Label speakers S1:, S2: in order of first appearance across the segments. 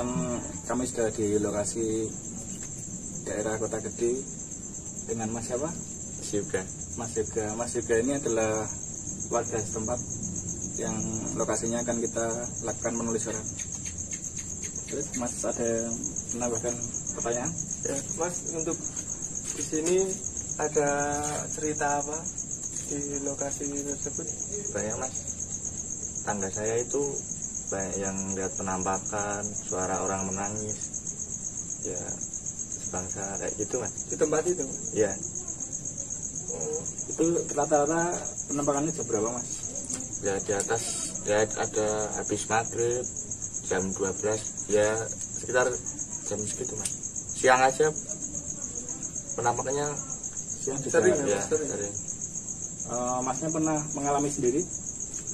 S1: kebetulan kami sudah di lokasi daerah Kota Gede dengan Mas siapa? Mas Yoga ini adalah warga setempat yang lokasinya akan kita lakukan penelusuran. Terus Mas ada menambahkan pertanyaan?
S2: Ya, Mas, untuk di sini ada cerita apa di lokasi tersebut?
S3: Banyak, Mas. Tangga saya itu banyak yang lihat penampakan, suara orang menangis, ya sebangsa kayak gitu, Mas.
S2: Di tempat itu?
S3: Iya.
S1: Itu rata-rata penampakannya jam berapa, Mas?
S3: Ya di atas, ya ada habis maghrib jam 12, ya sekitar jam segitu, Mas. Siang aja penampakannya
S1: Siang juga
S2: sering
S3: ya,
S2: sering.
S3: sering.
S1: Masnya pernah mengalami sendiri?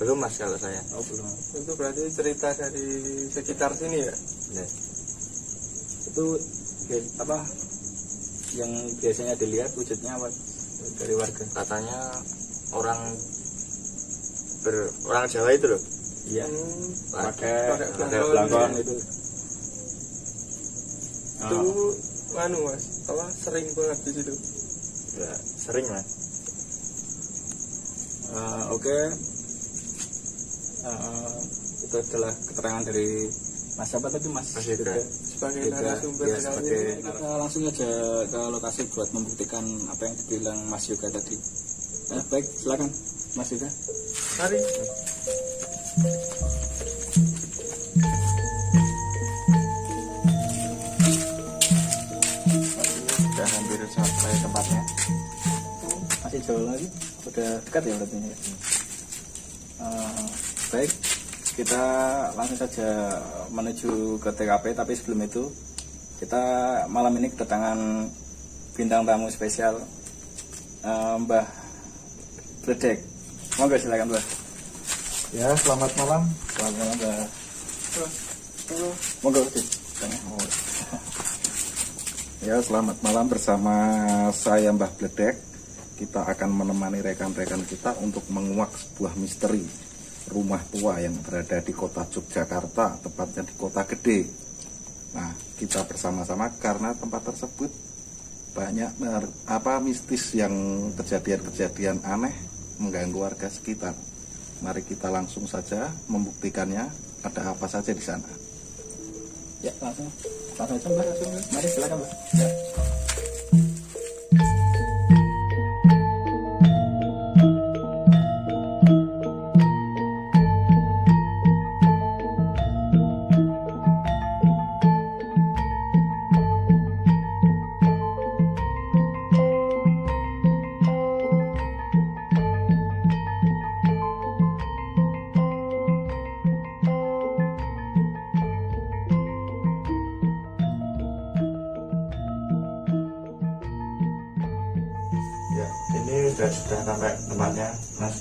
S3: Belum, Mas, kalau saya.
S1: Oh belum.
S2: Itu berarti cerita dari sekitar sini ya?
S3: Ya.
S1: Itu apa yang biasanya dilihat wujudnya apa dari warga?
S3: Katanya orang Jawa itu loh.
S1: Iya.
S2: Pakai
S1: Pakai
S2: belangkon
S1: belangkon
S2: ya.
S1: itu.
S2: Itu anu, Mas, apa sering banget di situ?
S3: Ya, sering, Mas.
S1: Oke. Itu adalah keterangan dari Mas siapa tadi, Mas?
S3: Mas Yoga.
S2: Sebagai
S1: Yoga,
S2: narasumber
S1: ya,
S2: kali
S1: sebagai
S2: ini.
S1: kita langsung aja ke lokasi buat membuktikan apa yang dibilang Mas Yoga tadi. Baik, silakan Mas Yoga.
S2: Mari.
S1: Sudah hampir sampai tempatnya. Masih jauh lagi, udah dekat ya berarti ya. Baik, kita langsung saja menuju ke TKP, tapi sebelum itu kita malam ini kedatangan bintang tamu spesial, Mbah Bledek. Monggo silakan, Mbah.
S4: Ya, selamat malam.
S1: Selamat malam, Mbah.
S2: Halo.
S1: Monggo.
S4: Ya, selamat malam bersama saya Mbah Bledek. Kita akan menemani rekan-rekan kita untuk menguak sebuah misteri rumah tua yang berada di kota Yogyakarta, tepatnya di Kota Gede. Nah, kita bersama-sama karena tempat tersebut banyak mistis yang kejadian-kejadian aneh mengganggu warga sekitar. Mari kita langsung saja membuktikannya ada apa saja di sana.
S1: Ya, langsung aja, Mbah. Mari silakan, Mbah. Ya.
S3: Ya, ini sudah sampai tempatnya, Mas.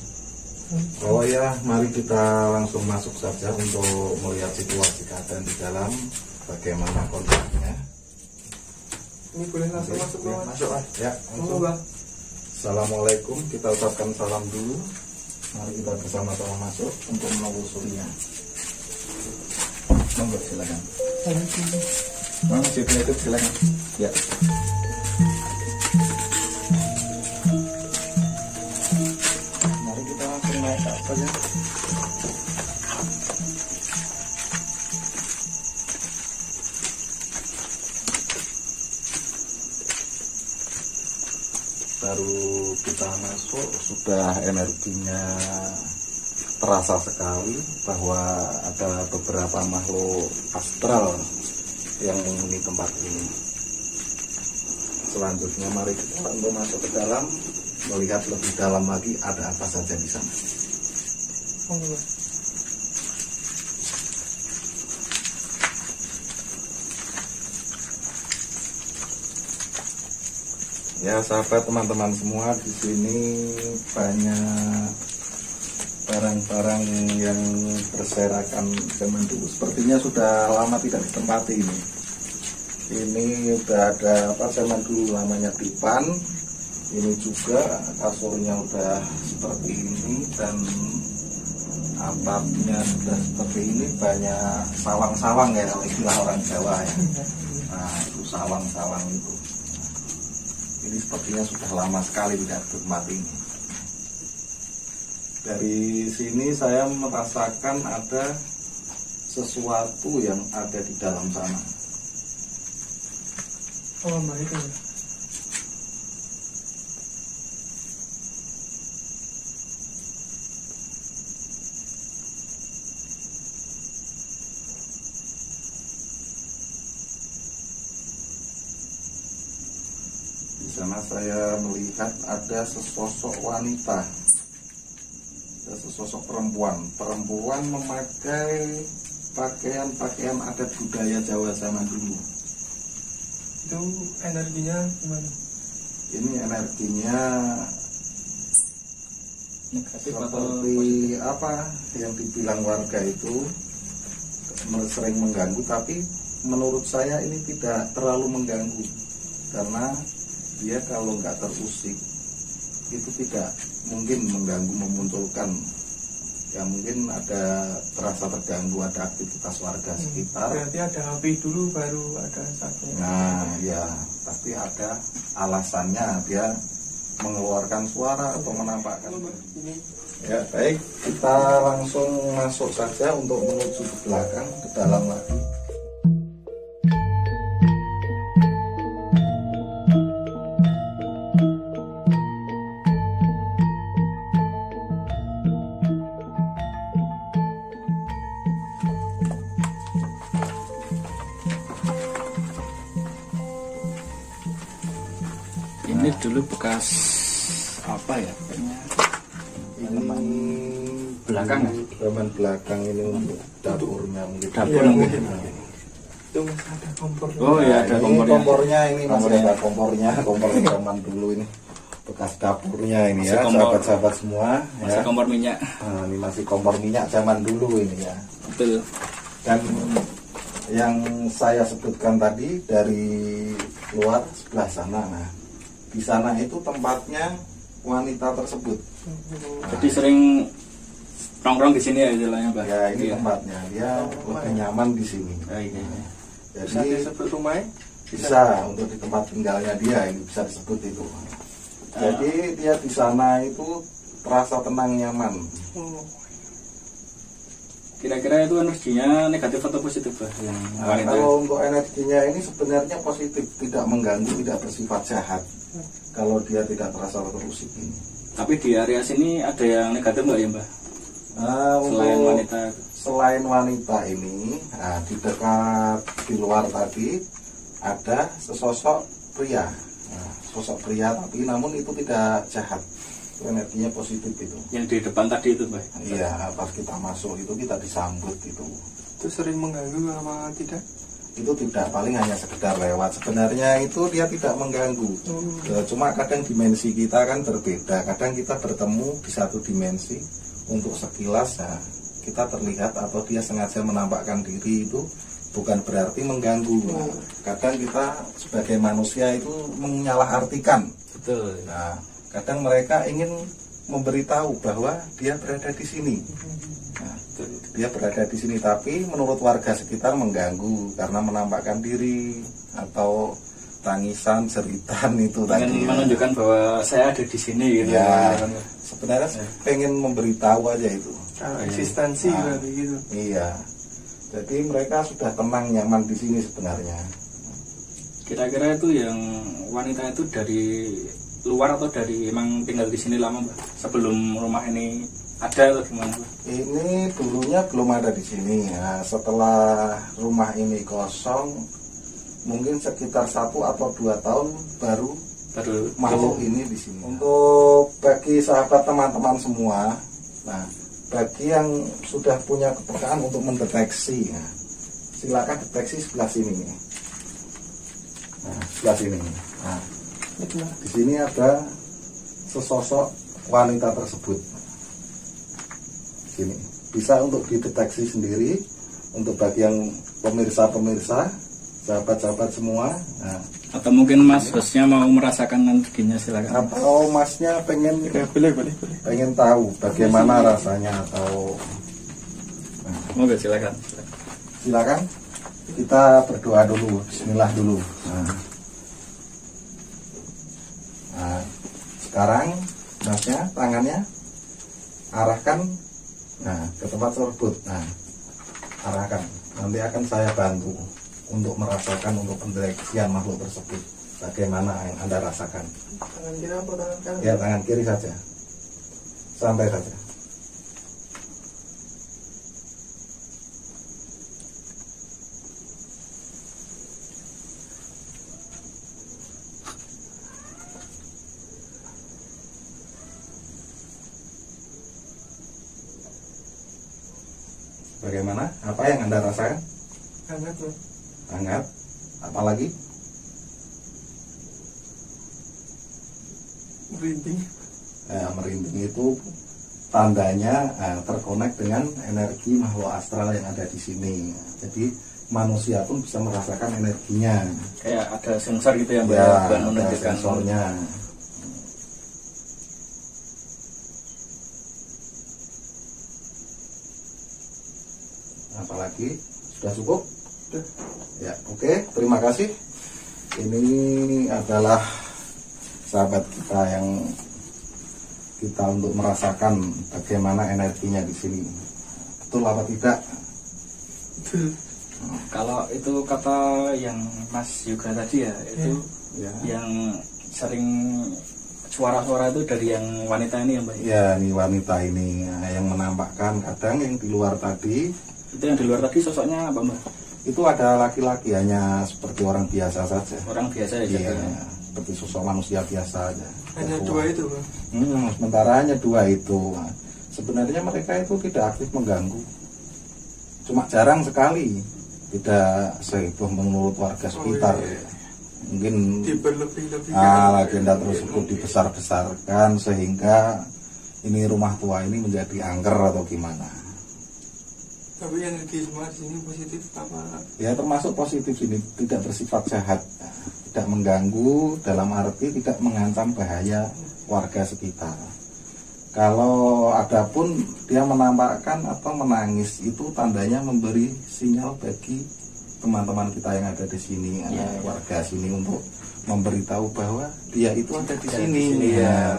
S4: Oh ya, mari kita langsung masuk saja untuk melihat situasi keadaan di dalam, bagaimana kondisinya.
S2: Ini boleh langsung masuk,
S4: Ya,
S2: Mas?
S4: masuk, Mas. Ya, langsung.
S2: Mbak.
S4: Assalamualaikum, kita ucapkan salam dulu. Mari kita bersama-sama masuk untuk menelusurinya.
S1: Monggo silakan. Mas Yoga itu silakan. Ya. Mari kita langsung naik ke atas ya.
S4: Baru kita masuk sudah energinya terasa sekali bahwa ada beberapa makhluk astral yang menghuni tempat ini. Selanjutnya mari kita untuk masuk ke dalam, melihat lebih dalam lagi ada apa saja di sana. Ya sahabat, teman-teman semua, di sini banyak barang-barang yang berserakan zaman dulu. Sepertinya sudah lama tidak ditempati ini. Ini udah ada apa zaman dulu namanya dipan. Ini juga kasurnya udah seperti ini dan atapnya sudah seperti ini, banyak sawang-sawang ya kalau istilah orang Jawa ya. Nah itu sawang-sawang itu. Ini sepertinya sudah lama sekali tidak bertempat ini. Dari sini saya merasakan ada sesuatu yang ada di dalam sana.
S2: Oh, Mbak itu.
S4: Di sana saya melihat ada sesosok wanita, ada sesosok perempuan memakai pakaian adat budaya Jawa zaman dulu.
S2: Itu energinya gimana?
S4: Ini energinya
S1: Negatif atau
S4: seperti apa yang dibilang warga itu sering mengganggu, tapi menurut saya ini tidak terlalu mengganggu karena dia kalau nggak terusik itu tidak mungkin mengganggu, memunculkan ya mungkin ada terasa terganggu, ada aktivitas warga sekitar.
S2: Berarti ada api dulu baru ada asapnya.
S4: Nah ya, tapi ada alasannya dia mengeluarkan suara atau menampakkan. Ya baik, kita langsung masuk saja untuk menuju ke belakang, ke dalam lagi.
S1: ini dulu bekas apa ya? Kayaknya
S4: Ini
S1: belakang ya?
S4: Halaman belakang ini untuk dapurnya mungkin.
S1: Dapur
S2: Iya,
S1: mungkin.
S2: Itu masih ada kompor.
S1: Oh iya, ada
S4: Ini
S1: kompornya.
S4: kompornya ini masih
S1: Kompornya.
S4: ada kompornya, kompor zaman dulu ini. Bekas dapurnya ini
S1: Masih
S4: ya,
S1: kompor.
S4: sahabat-sahabat semua.
S1: Masih
S4: Ya.
S1: kompor minyak.
S4: Nah, ini masih kompor minyak zaman dulu ini ya.
S1: Betul.
S4: Dan yang saya sebutkan tadi dari luar sebelah sana. Nah, di sana itu tempatnya wanita tersebut.
S1: Jadi sering nongkrong di sini ya istilahnya, Pak.
S4: Ya, ini
S1: Iya.
S4: tempatnya. Dia lebih nyaman di sini.
S1: Oh, iya.
S2: Bisa
S4: Jadi
S2: disebut rumahnya?
S4: bisa untuk di tempat tinggalnya dia, ini bisa disebut itu. Jadi dia di sana itu terasa tenang, nyaman.
S2: Oh,
S1: Kira-kira itu energinya negatif atau positif, Pak? Yang
S4: Nah,
S1: wanita.
S4: kalau untuk energinya ini sebenarnya positif, tidak mengganggu, tidak bersifat jahat. Kalau dia tidak terasa terusik ini.
S1: Tapi di area sini ada yang negatif nggak ya, Mbak? Selain
S4: Untuk
S1: wanita.
S4: selain wanita ini, nah, di dekat di luar tadi ada sesosok pria. Nah, sosok pria tapi namun itu tidak jahat. Itu energinya positif itu.
S1: Yang di depan tadi itu, Pak?
S4: Iya, pas kita masuk itu kita disambut itu.
S2: itu sering mengganggu apa tidak?
S4: Itu tidak, paling hanya sekedar lewat. Sebenarnya itu dia tidak mengganggu. Cuma kadang dimensi kita kan berbeda. Kadang kita bertemu di satu dimensi untuk sekilas, nah, kita terlihat atau dia sengaja menampakkan diri itu bukan berarti mengganggu. Nah, kadang kita sebagai manusia itu menyalahartikan.
S1: Betul.
S4: Nah, kadang mereka ingin memberitahu bahwa dia berada di sini. Nah, dia berada di sini, tapi menurut warga sekitar mengganggu karena menampakkan diri atau tangisan, jeritan itu tadi.
S1: Ingin menunjukkan bahwa saya ada di sini gitu.
S4: Ya, sebenarnya pengen memberitahu aja itu.
S2: Eksistensi
S4: Nah,
S2: berarti gitu.
S4: Iya. Jadi mereka sudah tenang, nyaman di sini sebenarnya.
S1: Kira-kira itu yang wanita itu dari luar atau dari emang tinggal di sini lama, Pak? Sebelum rumah ini ada atau gimana, Pak?
S4: Ini dulunya belum ada di sini. Nah, setelah rumah ini kosong, mungkin sekitar 1 atau 2 tahun baru makhluk ini di sini. Untuk bagi sahabat teman-teman semua, nah bagi yang sudah punya kepekaan untuk mendeteksi, nah, silakan deteksi sebelah sini nih. Nah, sebelah sini. Nah, di sini ada sesosok wanita tersebut. Sini bisa untuk dideteksi sendiri. Untuk bagi yang pemirsa-pemirsa, sahabat-sahabat semua. Nah,
S1: Atau mungkin Mas hostnya mau merasakan energinya, silakan.
S4: atau masnya pengen
S2: Ya, boleh.
S4: pengen tahu bagaimana rasanya atau
S1: Monggo silakan.
S4: Silakan kita berdoa dulu, bismillah dulu. Nah, sekarang masnya tangannya arahkan ke tempat tersebut. Arahkan, nanti akan saya bantu untuk merasakan untuk pendeteksian makhluk tersebut. Bagaimana yang Anda rasakan?
S2: Tangan kiri apa tangan kanan?
S4: Ya, tangan kiri saja, santai saja. Bagaimana? Apa yang Anda rasakan?
S2: Hangat, Mas.
S4: Hangat. Apalagi?
S2: Merinding.
S4: Merinding itu tandanya terkonek dengan energi makhluk astral yang ada di sini. Jadi manusia pun bisa merasakan energinya.
S1: Kayak ada sensor gitu ya, Mbak?
S4: Ya,
S1: Bukan
S4: ada
S1: menunjukkan
S4: sensornya. Apalagi? Sudah cukup?
S2: Sudah.
S4: Ya, oke. Terima kasih. Ini adalah sahabat kita yang kita untuk merasakan bagaimana energinya di sini. Betul apa tidak?
S2: Betul.
S1: Kalau itu kata yang Mas Yoga tadi ya, itu
S4: Ya.
S1: yang sering suara-suara itu dari yang wanita ini ya, Mbak?
S4: Ya, ini wanita ini yang menampakkan. Kadang yang di luar tadi
S1: Itu yang di luar tadi sosoknya apa, Mbak?
S4: itu ada laki-laki, hanya seperti orang biasa saja.
S1: Orang biasa ya,
S4: Iya,
S1: jadinya.
S4: seperti sosok manusia biasa aja.
S2: Hanya
S4: Tua.
S2: dua itu, Mas.
S4: Sementara hanya dua itu. Sebenarnya mereka itu tidak aktif mengganggu. Cuma jarang sekali, tidak seheboh menurut warga sekitar. Mungkin
S2: Diberlebih-lebihkan.
S4: legenda tersebut dibesar-besarkan sehingga ini rumah tua ini menjadi angker atau gimana.
S2: Tapi energi semua di sini positif apa?
S4: Ya termasuk positif ini, tidak bersifat jahat, tidak mengganggu dalam arti tidak mengancam bahaya warga sekitar. Kalau ada pun dia menampakkan atau menangis, itu tandanya memberi sinyal bagi teman-teman kita yang ada di sini, warga sini, untuk memberitahu bahwa dia itu ada di sini.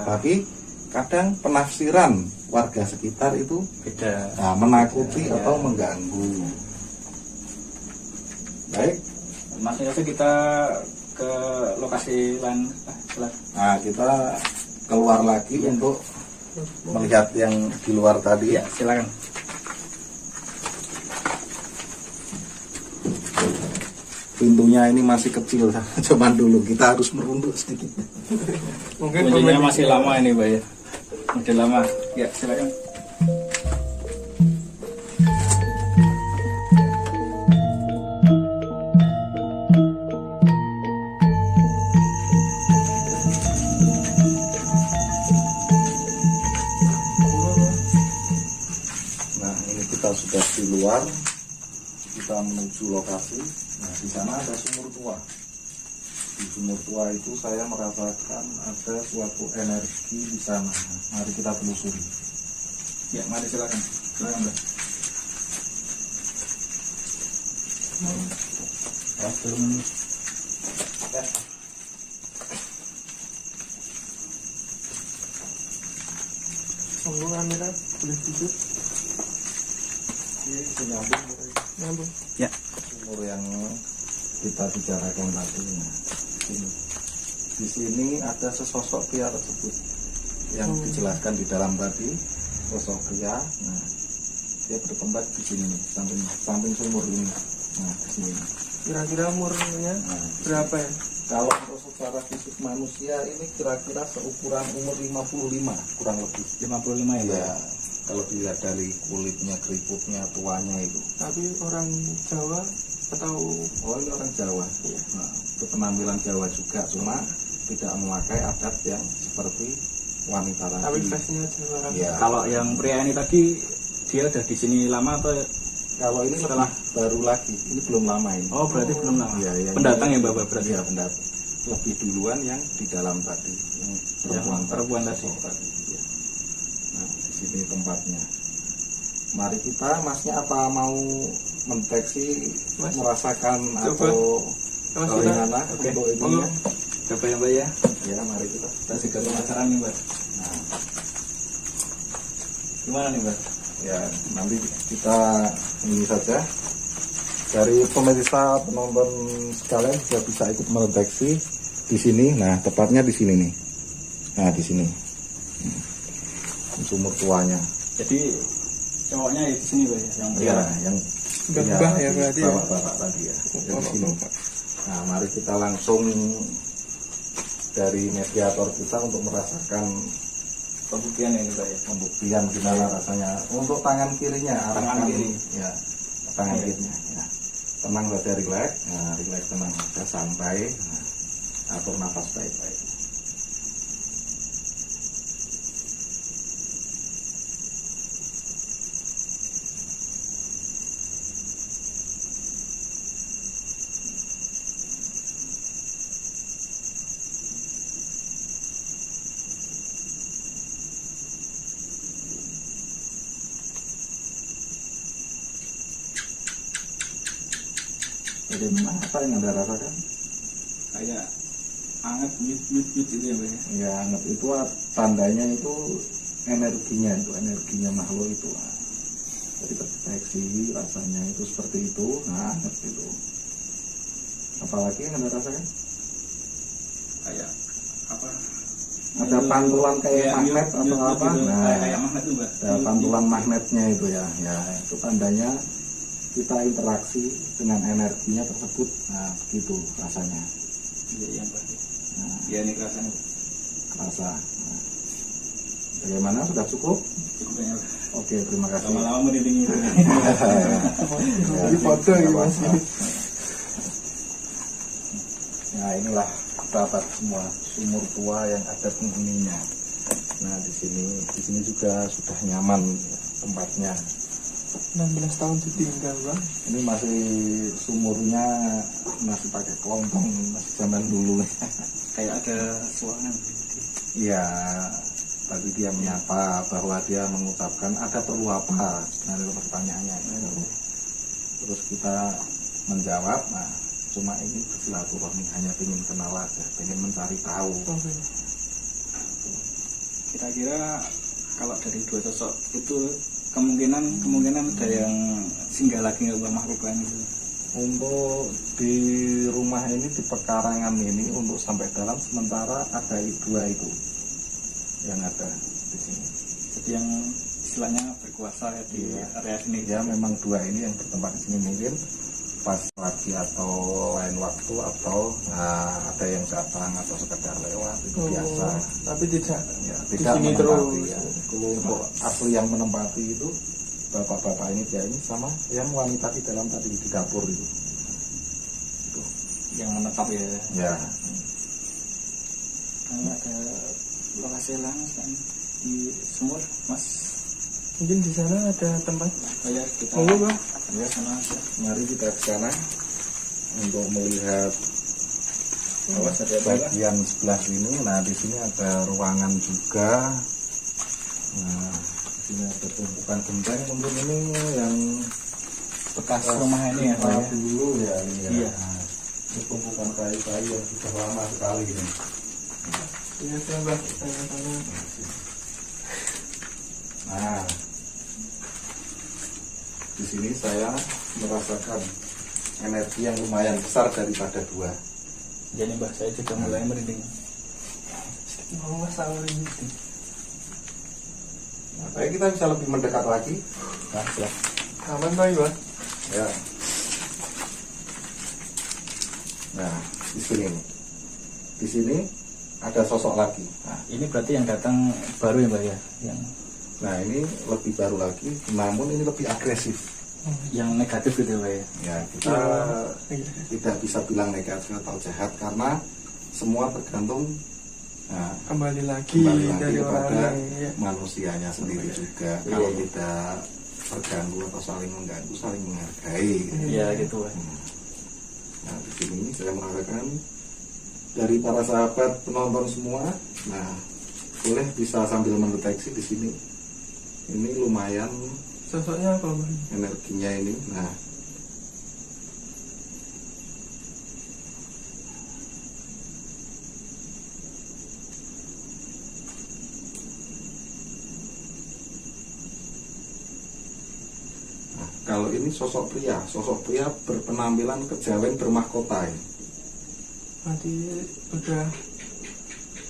S4: Tapi kadang penafsiran warga sekitar itu
S1: Beda.
S4: menakuti atau mengganggu. Baik,
S1: Mas Yoga, kita ke lokasi lain.
S4: nah kita keluar lagi untuk melihat yang di luar tadi.
S1: Ya, silakan.
S4: Pintunya ini masih kecil, cuman dulu kita harus merunduk sedikit.
S2: Mungkin
S1: Kuncinya masih lama ini, Mbak ya. Udah lama. Ya, silakan.
S4: Nah, ini kita sudah di luar, kita menuju lokasi. Nah, di sana ada sumur tua. Di sumur tua itu saya merasakan ada suatu energi di sana. Mari kita telusuri.
S1: Ya, mari silakan. Silakan, Mbak. Ya, belum.
S2: Sambung kamera, boleh duduk.
S4: Ini menyambung
S2: Nyambung.
S1: Ya.
S4: sumur yang kita bicarakan tadi. Nah, di sini ada sesosok pria tersebut yang dijelaskan di dalam tadi, sosok pria. Nah, dia bertempat di sini, samping sumur ini. Nah, di sini.
S2: Kira-kira umurnya berapa ya?
S4: Kalau untuk secara fisik manusia ini kira-kira seukuran umur 55 kurang lebih.
S1: 55 ya, Mbak?
S4: Ya, kalau dilihat dari kulitnya, keriputnya, tuanya itu.
S2: Tapi orang Jawa atau
S4: Oh, ini orang Jawa.
S2: Iya.
S4: Nah, itu penampilan Jawa juga, cuma tidak memakai adat yang seperti wanita
S2: tapi
S4: tadi.
S2: fasenya Jawa.
S4: Ya.
S1: Kalau yang pria ini tadi, dia udah di sini lama atau?
S4: Kalau ini
S1: Setelah-
S4: lebih baru lagi, ini belum lama ini.
S1: Oh, berarti belum lama.
S4: Iya, yang
S1: Pendatang
S4: ini-
S1: ya, Bapak, berarti?
S4: Iya, pendatang. Lebih duluan yang di dalam tadi, yang perempuan
S1: perempuan tadi.
S4: sosok tadi. Iya. Nah, di sini tempatnya. mari kita, masnya apa mau mendeteksi,
S2: Mas.
S4: merasakan
S2: Coba.
S4: atau
S2: Mas,
S4: bagaimana
S1: Oke.
S4: untuk
S2: Monggo.
S4: ininya?
S1: Coba ya Mbak ya.
S4: Ya, mari kita.
S1: Kita segera pemasaran nih Mbak.
S4: Nah,
S1: Gimana nih Mbak?
S4: ya nanti kita ini saja. Dari pemirsa penonton sekalian sudah bisa ikut mendeteksi di sini. Nah, tepatnya di sini nih. Nah, di sini. Sumur tuanya.
S1: Jadi cowoknya ya di sini Mbak ya. Yang
S4: Ya, yang
S2: Mbah ya berarti ya.
S4: bapak tadi ya. Dari
S2: Oh,
S4: sini.
S2: Bapak.
S4: Nah, mari kita langsung dari mediator kita untuk merasakan
S1: pembuktian ini Mbak ya.
S4: pembuktian gimana rasanya. Untuk tangan kirinya,
S1: Tangan
S4: arahkan,
S1: kiri.
S4: ya, tangan
S1: Iya.
S4: kirinya. Ya. Tenang saja, relax. Nah, relax, tenang saja, santai. Nah, atur nafas baik-baik. Bagaimana, apa yang Anda rasakan?
S1: Kayak anget nyut gitu ya Mbak ya.
S4: Ya, anget itu tandanya itu energinya makhluk itu. Nah, jadi terdeteksi rasanya itu seperti itu. Nah, anget itu. Apalagi yang Anda rasakan?
S1: Kayak apa?
S4: Ada pantulan kayak magnet atau
S1: nyut
S4: apa?
S1: gitu.
S4: Nah,
S1: Kayak magnet tuh Mbak.
S4: ada pantulan magnetnya itu ya. Ya, itu tandanya kita interaksi dengan energinya tersebut. Nah, begitu rasanya.
S1: Iya iya Mbak.
S4: Nah,
S1: Iya ini rasanya
S4: rasa. Nah, bagaimana? Sudah cukup?
S1: cukup ya Mbak.
S4: Oke, terima kasih.
S1: Lama-lama merinding itu.
S2: Jadi foto ya Mas.
S4: Nah, inilah sahabat semua, sumur tua yang ada penghuninya. Nah, di sini juga sudah nyaman tempatnya.
S2: 16 tahun ditinggal Bang.
S4: Ini masih sumurnya masih pakai kelontong, masih zaman dulu.
S1: Kayak ada suara.
S4: Iya, tadi dia menyapa bahwa dia mengucapkan ada perlu apa sebenarnya pertanyaannya. Terus kita menjawab, nah cuma ini bersilaturahmi, hanya ingin kenal aja, ingin mencari tahu.
S2: Oke.
S1: Kira-kira kalau dari dua sosok itu kemungkinan ada yang singgah lagi nggak Mbak makhluk lain itu?
S4: Untuk di rumah ini, di pekarangan ini, untuk sampai dalam sementara ada dua itu yang ada di sini.
S1: Jadi yang istilahnya berkuasa ya di
S4: Iya.
S1: area sini.
S4: Ya, memang dua ini yang bertempat di sini, mungkin pas lagi atau lain waktu, atau ada yang datang atau sekedar lewat, itu biasa.
S2: Tapi tidak
S4: Ya,
S2: di
S4: tidak
S2: sini
S4: menempati
S2: terus.
S4: ya. Kelompok asli yang menempati itu bapak-bapak ini, dia ini sama yang wanita di dalam tadi di dapur itu.
S1: Yang menetap ya.
S4: Ya,
S1: Kalau ada lokasi lain kan di sumur Mas.
S2: mungkin di sana ada tempat.
S1: Kayak kita
S2: Monggo Bang.
S1: ya sana aja.
S4: mari kita ke sana untuk melihat
S1: Awas ada apa Mbak?
S4: bagian sebelah sini. Nah, di sini ada ruangan juga. Nah, di sini ada tumpukan genteng, mungkin ini yang
S1: Bekas rumah ini ya Pak ya.
S4: dulu ya, ini ya.
S1: Iya.
S4: Nah, ini tumpukan kayu-kayu yang sudah lama sekali ini.
S2: Iya saya Bang. Tanya-tanya.
S4: Nah, di sini saya merasakan energi yang lumayan besar daripada dua.
S1: Jadi Mbak saya juga mulai merinding.
S2: Mau masalah ini.
S4: Nah, baik, kita bisa lebih mendekat lagi. Nah, ya.
S2: Aman Bang Bang.
S4: Ya. Nah, di sini nih. Di sini ada sosok lagi. Nah,
S1: Ini berarti yang datang baru ya Mbak ya,
S4: ini lebih baru lagi, namun ini lebih agresif.
S1: yang negatif gitu ya Mbak ya.
S4: Ya, kita tidak bisa bilang negatif atau jahat karena semua tergantung
S2: Kembali lagi dari
S4: kepada
S2: orang ya.
S4: manusianya sendiri juga.
S1: Iya.
S4: Kalau tidak terganggu atau saling mengganggu, saling menghargai.
S1: Iya gitu Mbak.
S4: Nah, di sini saya mengharapkan dari para sahabat penonton semua, nah boleh bisa sambil mendeteksi di sini. Ini lumayan
S2: Sosoknya apa Bang?
S4: energinya ini. Nah, kalau ini sosok pria berpenampilan kejawen bermahkota ya.
S2: Berarti udah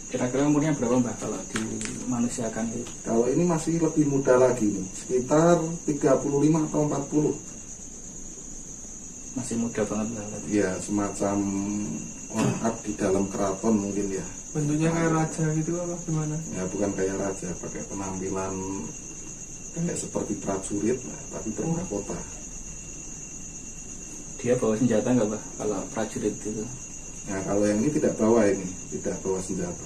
S1: Kira-kira umurnya berapa Mbah kalau dimanusiakan gitu?
S4: Kalau ini masih lebih muda lagi nih, sekitar 35 atau 40.
S1: Masih muda banget Mbah.
S4: Ya, semacam orang abdi dalam keraton mungkin ya.
S2: bentuknya kayak raja gitu apa gimana?
S4: Ya bukan kayak raja, pakai penampilan kayak seperti prajurit, tapi bermahkota.
S1: Dia bawa senjata nggak Mbah kalau prajurit itu?
S4: Nah kalau yang ini tidak bawa senjata.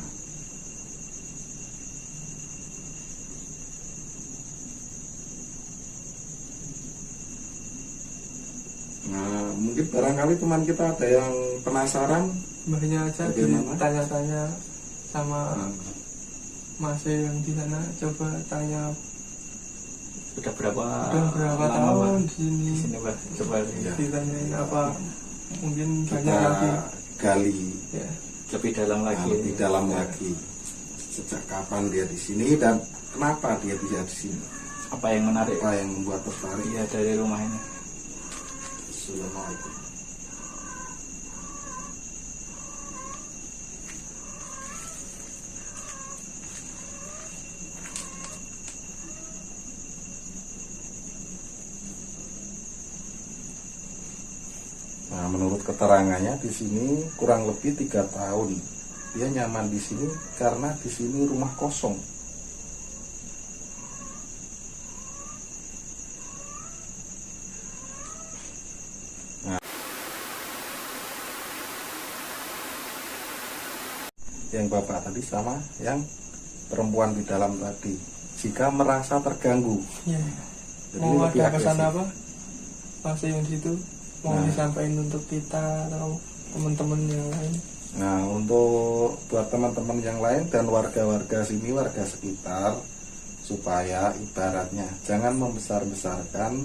S4: Nah mungkin barangkali teman kita ada yang penasaran.
S2: Mbahnya aja
S4: Bagaimana?
S2: ditanya-tanya sama Mas yang di sana, coba tanya
S1: Sudah berapa
S2: berapa
S1: lama,
S2: tahun
S1: Mbah,
S2: di sini,
S1: di sini Mbah? Coba
S4: Ya.
S2: ditanyain apa, mungkin
S4: Kita
S2: banyak lagi
S4: gali
S2: ya.
S1: lebih dalam lagi.
S4: lebih dalam lagi. Sejak kapan dia di sini dan kenapa dia bisa di sini?
S1: Apa yang menarik?
S4: Apa yang membuat tertarik?
S1: Iya dari rumah ini.
S4: Assalamualaikum. Nah, menurut keterangannya di sini kurang lebih 3 tahun. Dia nyaman di sini karena di sini rumah kosong. Yang bapak tadi sama yang perempuan di dalam tadi, jika merasa terganggu,
S2: Ya.
S4: jadi
S2: Mau
S4: lebih
S2: ada pesan
S4: agresif.
S2: apa? Masih yang situ mau
S4: Nah.
S2: disampaikan untuk kita atau teman-teman yang lain?
S4: Nah untuk buat teman-teman yang lain dan warga-warga sini, warga sekitar, supaya ibaratnya jangan membesar-besarkan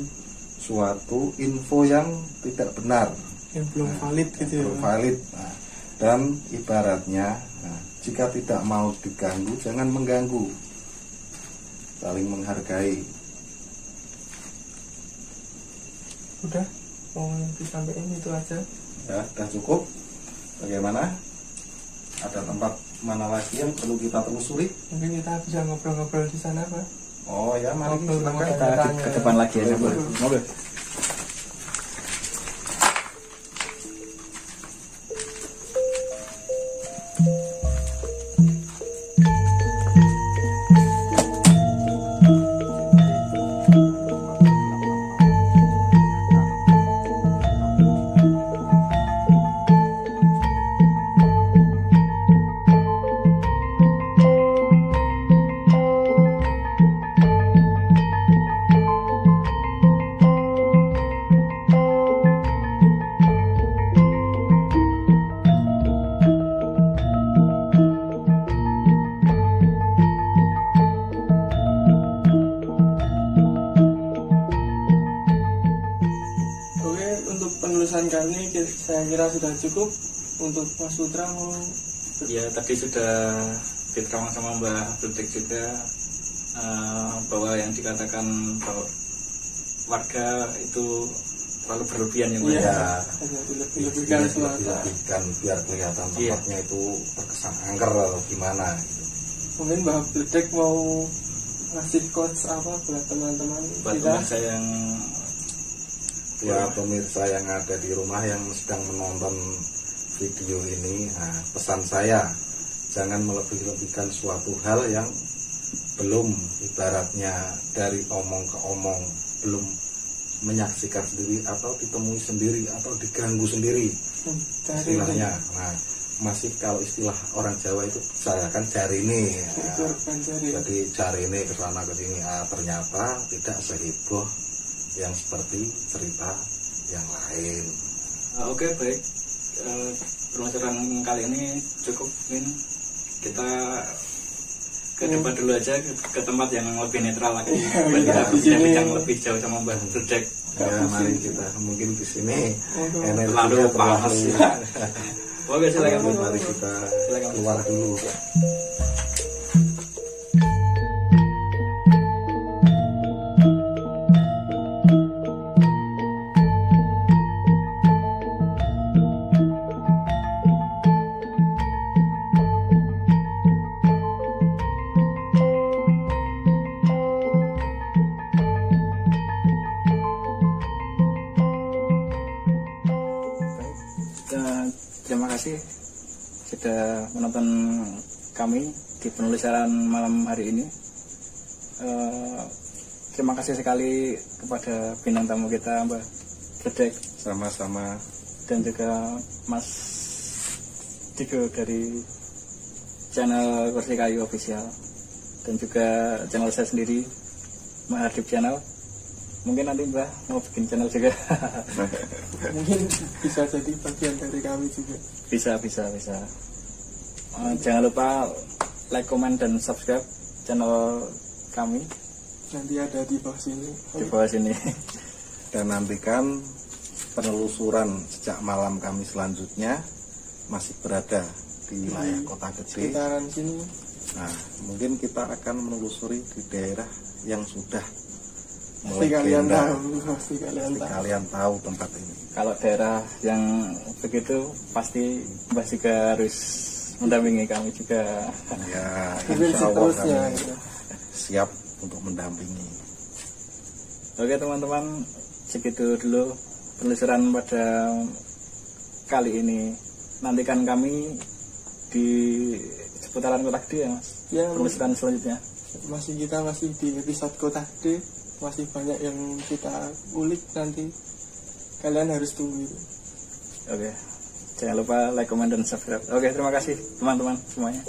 S4: suatu info yang tidak benar,
S2: Yang belum valid gitu ya.
S4: belum valid. Nah, dan ibaratnya, jika tidak mau diganggu, jangan mengganggu, saling menghargai.
S2: Udah mau disampaikan itu aja.
S4: Ya, sudah cukup. Bagaimana? Ada tempat mana lagi yang perlu kita telusuri?
S2: Mungkin kita bisa ngobrol-ngobrol di sana Pak.
S4: Oh ya, mari
S2: Ngobrol,
S4: silakan.
S2: ngobrol.
S1: Kita ke depan lagi aja Mbah. Mobil.
S2: Oke, untuk penulisan kali ini saya kira sudah cukup. Untuk Mas Putra mau
S1: Ya tadi sudah diterangkan sama Mbak Bledek juga bahwa yang dikatakan bahwa warga itu terlalu berlebihan ya Mbak.
S2: Iya.
S4: Ya,
S2: hanya dilebih-lebihkan semata.
S4: dilebihkan biar kelihatan
S1: Iya.
S4: tempatnya itu terkesan angker atau gimana gitu.
S2: Mungkin Mbak Bledek mau ngasih quotes apa buat teman-teman
S1: Buat
S2: kita.
S1: teman saya yang
S4: Buat pemirsa yang ada di rumah yang sedang menonton video ini, pesan saya jangan melebih-lebihkan suatu hal yang belum, ibaratnya dari omong ke omong, belum menyaksikan sendiri atau ditemui sendiri atau diganggu sendiri
S2: Dari
S4: istilahnya. Nah, masih kalau istilah orang Jawa itu saya kan jari ini,
S2: korban jari.
S4: jadi jari ini ke sana ke sini, ternyata tidak seheboh yang seperti cerita yang lain.
S1: Oke, baik. Pembelajaran kali ini cukup, Min. Kita ke depan dulu aja ke tempat yang lebih netral lagi.
S2: Iya,
S1: Biar kita
S2: di sini.
S1: bincang lebih jauh sama Mbah Bledek.
S4: Ya, mari kita mungkin di sini
S1: Terlalu
S4: energinya
S1: panas.
S4: terlalu.
S1: Oke, silakan.
S4: Mari kita keluar dulu.
S1: Terima kasih sudah menonton kami di penulisan malam hari ini. Terima kasih sekali kepada bintang tamu kita Mbah Bledek
S4: Sama-sama.
S1: dan juga Mas Digo dari channel Kursi Kayu Official dan juga channel saya sendiri Mahardip Channel. Mungkin nanti Mbah mau bikin channel juga.
S2: Mungkin bisa jadi bagian dari kami juga.
S1: bisa. Jangan lupa like, comment, dan subscribe channel kami
S2: Nanti ada di bawah sini.
S1: di bawah sini.
S4: Dan nantikan penelusuran sejak malam kami selanjutnya masih berada di wilayah Kota Gede.
S2: Sekitaran sini.
S4: Nah, mungkin kita akan menelusuri di daerah yang sudah
S2: Pasti kalian
S4: melegenda.
S2: tahu. Pasti kalian
S4: Pasti
S2: tahu.
S4: kalian tahu tempat ini.
S1: Kalau daerah yang begitu pasti Mbah juga harus mendampingi kami juga.
S4: Ya,
S2: Mungkin
S4: insya Allah
S2: seterusnya.
S4: kami
S2: Gitu.
S4: siap untuk mendampingi.
S1: Oke teman-teman, segitu dulu penelusuran pada kali ini. Nantikan kami di seputaran Kota Gede ya Mas.
S2: Ya,
S1: Penelusuran selanjutnya.
S2: kita masih di episode Kota Gede. Masih banyak yang kita ulik nanti. Kalian harus tunggu itu.
S1: Oke. Jangan lupa like, comment, dan subscribe. Oke, terima kasih teman-teman semuanya.